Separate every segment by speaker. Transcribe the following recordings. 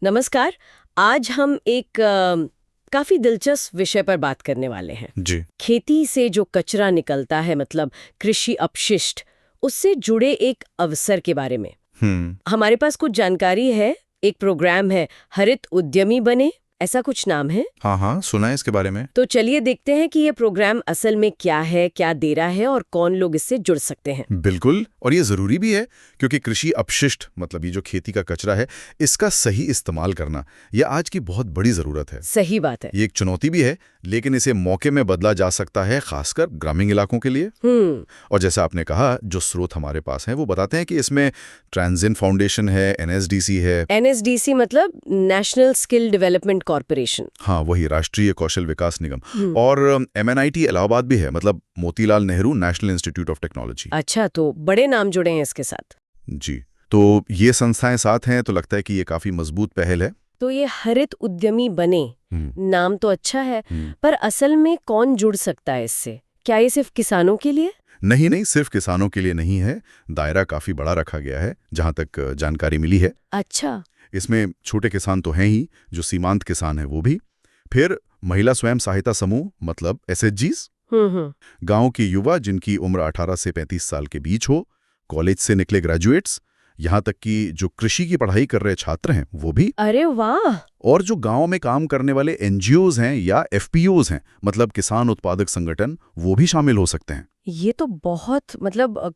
Speaker 1: नमस्कार। आज हम एक काफी दिलचस्प विषय पर बात करने वाले हैं।
Speaker 2: जी।
Speaker 1: खेती से जो कचरा निकलता है, मतलब कृषि अपशिष्ट, उससे जुड़े एक अवसर के बारे में हमारे पास कुछ जानकारी है। एक प्रोग्राम है, हरित उद्यमी बने, ऐसा कुछ नाम है।
Speaker 2: हाँ, सुना है इसके बारे में।
Speaker 1: तो चलिए देखते हैं कि ये प्रोग्राम असल में क्या है, क्या दे रहा है और कौन लोग इससे जुड़ सकते हैं।
Speaker 2: बिल्कुल, और ये जरूरी भी है क्योंकि कृषि अपशिष्ट मतलब ये जो खेती का कचरा है, इसका सही इस्तेमाल करना ये आज की बहुत बड़ी जरूरत है।
Speaker 1: सही बात है।
Speaker 2: ये एक चुनौती भी है, लेकिन इसे मौके में बदला जा सकता है, खासकर ग्रामीण इलाकों के लिए। और जैसा आपने कहा, जो स्रोत हमारे पास हैं वो बताते हैं कि इसमें ट्रांजिन फाउंडेशन है, एनएसडीसी है।
Speaker 1: एनएसडीसी मतलब नेशनल स्किल डेवलपमेंट कॉर्पोरेशन।
Speaker 2: हाँ, वही राष्ट्रीय कौशल विकास निगम। और एमएनआईटी इलाहाबाद भी है, मतलब Motilal Nehru national institute of technology.
Speaker 1: अच्छा, तो बड़े नाम जुड़े हैं इसके साथ।
Speaker 2: जी, तो ये संस्थाएं साथ हैं तो लगता है कि ये काफी मजबूत पहल है।
Speaker 1: तो ये हरित उद्यमी बने, नाम तो अच्छा है, पर असल में कौन जुड़ सकता है इससे? क्या ये सिर्फ किसानों के लिए?
Speaker 2: नहीं, सिर्फ किसानों के लिए नहीं है। दायरा काफी बड़ा रखा गया है, जहां तक जानकारी मिली है।
Speaker 1: अच्छा।
Speaker 2: इसमें छोटे किसान तो हैं ही, जो सीमांत किसान है वो भी, फिर महिला स्वयं सहायता समूह मतलब एसएचजीज, गांव के युवा जिनकी उम्र 18 से 35 साल के बीच हो, कॉलेज से निकले ग्रेजुएट्स, यहाँ तक कि जो कृषि की पढ़ाई कर रहे छात्र हैं वो भी।
Speaker 1: अरे वाह!
Speaker 2: और जो गांव में काम करने वाले एनजीओज हैं या एफपीओज हैं, मतलब किसान उत्पादक संगठन, वो भी शामिल हो सकते हैं।
Speaker 1: ये तो बहुत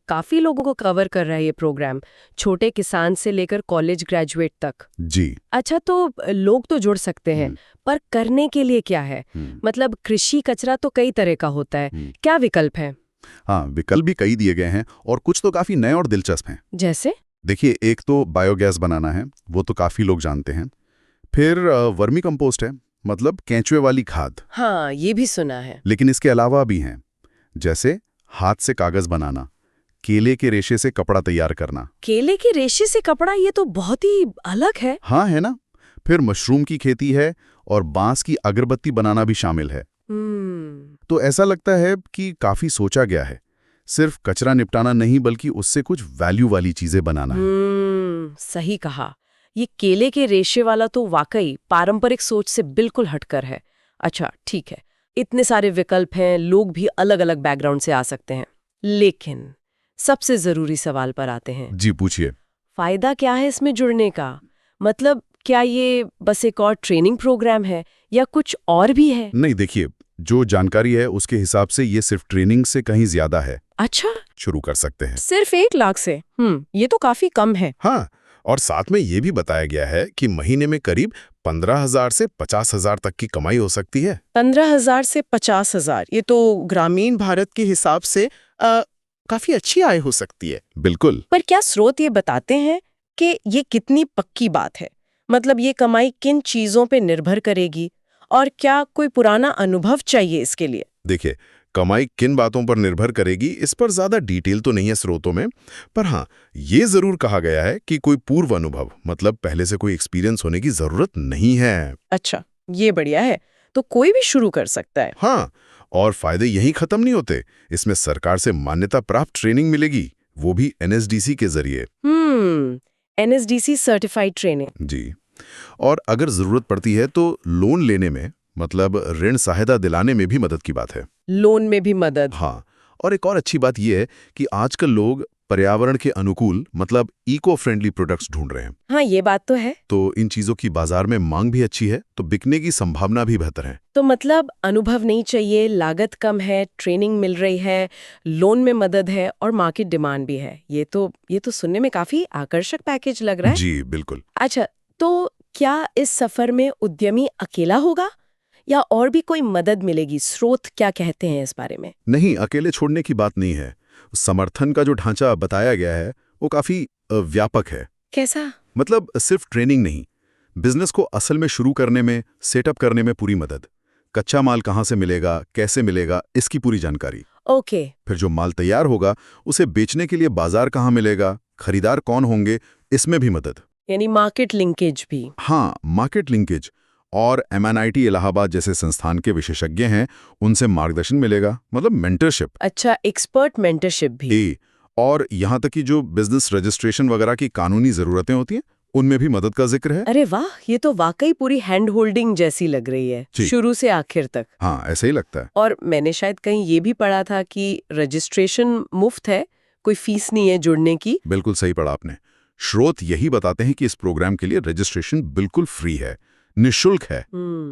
Speaker 1: काफी लोगों को कवर कर रहा है ये प्रोग्राम, छोटे किसान से लेकर कॉलेज ग्रेजुएट तक।
Speaker 2: जी।
Speaker 1: अच्छा, तो लोग तो जुड़ सकते हैं, पर करने के लिए क्या है? मतलब कृषि कचरा तो कई तरह का होता है, क्या विकल्प है?
Speaker 2: हाँ, विकल्प भी कई दिए गए हैं और कुछ तो काफी नए और दिलचस्प हैं।
Speaker 1: जैसे?
Speaker 2: देखिए, एक तो बायोगैस बनाना है, वो तो काफी लोग जानते हैं। फिर वर्मी कंपोस्ट है, मतलब केंचुए वाली खाद।
Speaker 1: हाँ, ये भी सुना है।
Speaker 2: लेकिन इसके अलावा भी हैं, जैसे हाथ से कागज बनाना, केले के रेशे से कपड़ा तैयार करना।
Speaker 1: केले के रेशे से कपड़ा, ये तो बहुत ही अलग है।
Speaker 2: हाँ, है ना। फिर मशरूम की खेती है और बांस की अगरबत्ती बनाना भी शामिल है। तो ऐसा लगता है कि काफी सोचा गया है, सिर्फ कचरा निपटाना नहीं बल्कि उससे कुछ वैल्यू वाली चीजें बनाना है।
Speaker 1: सही कहा। ये केले के रेशे वाला तो वाकई पारंपरिक सोच से बिल्कुल हटकर है। अच्छा, ठीक है, इतने सारे विकल्प हैं, लोग भी अलग अलग बैकग्राउंड से आ सकते हैं, लेकिन सबसे जरूरी सवाल पर आते हैं।
Speaker 2: जी, पूछिए।
Speaker 1: फायदा क्या है इसमें जुड़ने का? मतलब क्या ये बस एक और ट्रेनिंग प्रोग्राम है या कुछ और भी है?
Speaker 2: नहीं, देखिए, जो जानकारी है उसके हिसाब से ये सिर्फ ट्रेनिंग से कहीं ज्यादा है।
Speaker 1: अच्छा,
Speaker 2: शुरू कर सकते हैं
Speaker 1: सिर्फ 1 लाख से? ये तो काफी कम है।
Speaker 2: हाँ, और साथ में ये भी बताया गया है कि महीने में करीब 15,000 से 50,000 तक की कमाई हो सकती है।
Speaker 3: 15,000 से 50,000, ये तो ग्रामीण भारत के हिसाब से काफी अच्छी आय हो सकती है।
Speaker 2: बिल्कुल।
Speaker 3: पर क्या स्रोत ये बताते हैं कि ये कितनी पक्की बात है? मतलब ये कमाई किन चीजों पे निर्भर करेगी और क्या कोई पुराना अनुभव चाहिए इसके लिए?
Speaker 2: देखिए, कमाई किन बातों पर निर्भर करेगी, इस पर ज्यादा डिटेल तो नहीं है स्रोतों में, पर हाँ, ये जरूर कहा गया है कि कोई पूर्व अनुभव, मतलब पहले से कोई एक्सपीरियंस होने की जरूरत नहीं है।
Speaker 3: अच्छा, ये बढ़िया है, तो कोई भी शुरू कर सकता है।
Speaker 2: हाँ, और फायदे यहीं खत्म नहीं होते। इसमें सरकार से मान्यता प्राप्त ट्रेनिंग मिलेगी, वो भी एनएसडीसी के जरिए।
Speaker 1: NSDC certified training.
Speaker 2: जी, और अगर जरूरत पड़ती है तो लोन लेने में, मतलब ऋण सहायता दिलाने में भी मदद की बात है।
Speaker 1: लोन में भी मदद?
Speaker 2: हाँ, और एक और अच्छी बात यह है कि आजकल लोग पर्यावरण के अनुकूल, मतलब इको फ्रेंडली प्रोडक्ट्स ढूंढ रहे हैं।
Speaker 1: हाँ, ये बात तो है।
Speaker 2: तो इन चीजों की बाजार में मांग भी अच्छी है, तो बिकने की संभावना भी बेहतर है।
Speaker 1: तो मतलब अनुभव नहीं चाहिए, लागत कम है, ट्रेनिंग मिल रही है, लोन में मदद है और मार्केट डिमांड भी है। ये तो सुनने में काफी आकर्षक पैकेज लग रहा है।
Speaker 2: जी, बिल्कुल।
Speaker 1: अच्छा, तो क्या इस सफर में उद्यमी अकेला होगा या और भी कोई मदद मिलेगी? स्रोत क्या कहते हैं इस बारे में?
Speaker 2: नहीं, अकेले छोड़ने की बात नहीं है। समर्थन का जो ढांचा बताया गया है वो काफी व्यापक है।
Speaker 1: कैसा?
Speaker 2: मतलब सिर्फ ट्रेनिंग नहीं, बिजनेस को असल में शुरू करने में, सेटअप करने में पूरी मदद। कच्चा माल कहाँ से मिलेगा, कैसे मिलेगा, इसकी पूरी जानकारी।
Speaker 1: ओके।
Speaker 2: फिर जो माल तैयार होगा उसे बेचने के लिए बाजार कहाँ मिलेगा, खरीदार कौन होंगे, इसमें भी मदद।
Speaker 1: यानी मार्केट लिंकेज भी?
Speaker 2: हाँ, मार्केट लिंकेज। और एमएनआईटी इलाहाबाद जैसे संस्थान के विशेषज्ञ हैं, उनसे मार्गदर्शन मिलेगा, मतलब मेंटरशिप।
Speaker 1: अच्छा, एक्सपर्ट मेंटरशिप भी?
Speaker 2: और यहाँ तक कि जो बिजनेस रजिस्ट्रेशन वगैरह की कानूनी जरूरतें होती हैं उनमें भी मदद का जिक्र है।
Speaker 1: अरे वाह, ये तो वाकई पूरी हैंड होल्डिंग जैसी लग रही है,
Speaker 2: जी।
Speaker 1: शुरू से आखिर तक।
Speaker 2: हाँ, ऐसा ही लगता है।
Speaker 1: और मैंने शायद कहीं ये भी पढ़ा था कि रजिस्ट्रेशन मुफ्त है, कोई फीस नहीं है जुड़ने की।
Speaker 2: बिल्कुल सही पढ़ा आपने। स्रोत यही बताते हैं कि इस प्रोग्राम के लिए रजिस्ट्रेशन बिल्कुल फ्री है, निःशुल्क है।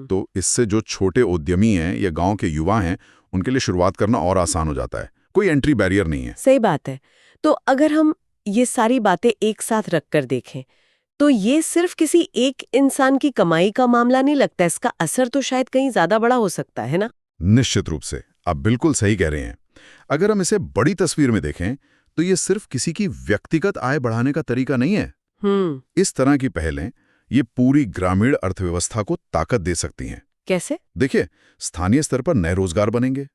Speaker 2: तो इससे जो छोटे उद्यमी हैं या गांव के युवा हैं, उनके लिए शुरुआत करना और आसान हो जाता है। कोई एंट्री बैरियर नहीं है।
Speaker 1: सही बात है। तो अगर हम ये सारी बातें एक साथ रखकर देखें तो ये सिर्फ किसी एक इंसान की कमाई का मामला नहीं लगता, इसका असर तो शायद कहीं ज्यादा बड़ा हो सकता है ना?
Speaker 2: निश्चित रूप से, आप बिल्कुल सही कह रहे हैं। अगर हम इसे बड़ी तस्वीर में देखें तो ये सिर्फ किसी की व्यक्तिगत आय बढ़ाने का तरीका नहीं है। इस तरह की पहलें ये पूरी ग्रामीण अर्थव्यवस्था को ताकत दे सकती हैं।
Speaker 1: कैसे?
Speaker 2: देखिए, स्थानीय स्तर पर नए रोजगार बनेंगे,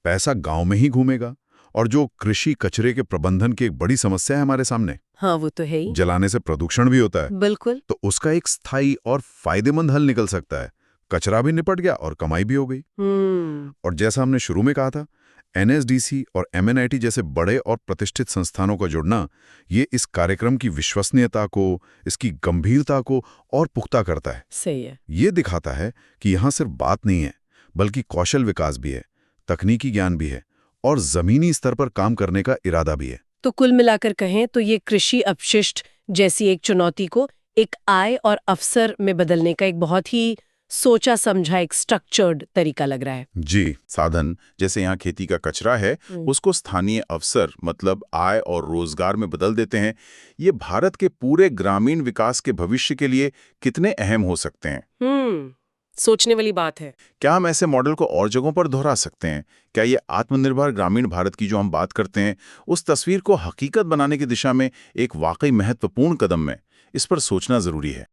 Speaker 2: पैसा गांव में ही घूमेगा, और जो कृषि कचरे के प्रबंधन की एक बड़ी समस्या है हमारे सामने,
Speaker 1: हाँ वो तो है ही,
Speaker 2: जलाने से प्रदूषण भी होता है,
Speaker 1: बिल्कुल,
Speaker 2: तो उसका एक स्थायी और फायदेमंद हल निकल सकता है। कचरा भी निपट गया और कमाई भी हो गई। और जैसा हमने शुरू में कहा था, NSDC और MNIT जैसे बड़े और प्रतिष्ठित संस्थानों का जुड़ना, ये इस कार्यक्रम की विश्वसनीयता को, इसकी गंभीरता को और पुख्ता करता है।
Speaker 1: सही है।
Speaker 2: ये दिखाता है कि यहाँ सिर्फ बात नहीं है, बल्कि कौशल विकास भी है, तकनीकी ज्ञान भी है और जमीनी स्तर पर काम करने का इरादा भी है।
Speaker 1: तो कुल मिलाकर कहें तो ये कृषि अपशिष्ट जैसी एक चुनौती को एक आय और अवसर में बदलने का एक बहुत ही सोचा समझा, एक स्ट्रक्चर्ड तरीका लग रहा है।
Speaker 4: जी, साधन जैसे यहाँ खेती का कचरा है, उसको स्थानीय अवसर मतलब आय और रोजगार में बदल देते हैं। ये भारत के पूरे ग्रामीण विकास के भविष्य के लिए कितने अहम हो सकते हैं।
Speaker 1: सोचने वाली बात है।
Speaker 4: क्या हम ऐसे मॉडल को और जगहों पर दोहरा सकते हैं? क्या ये आत्मनिर्भर ग्रामीण भारत की जो हम बात करते हैं, उस तस्वीर को हकीकत बनाने की दिशा में एक वाकई महत्वपूर्ण कदम है? इस पर सोचना जरूरी है।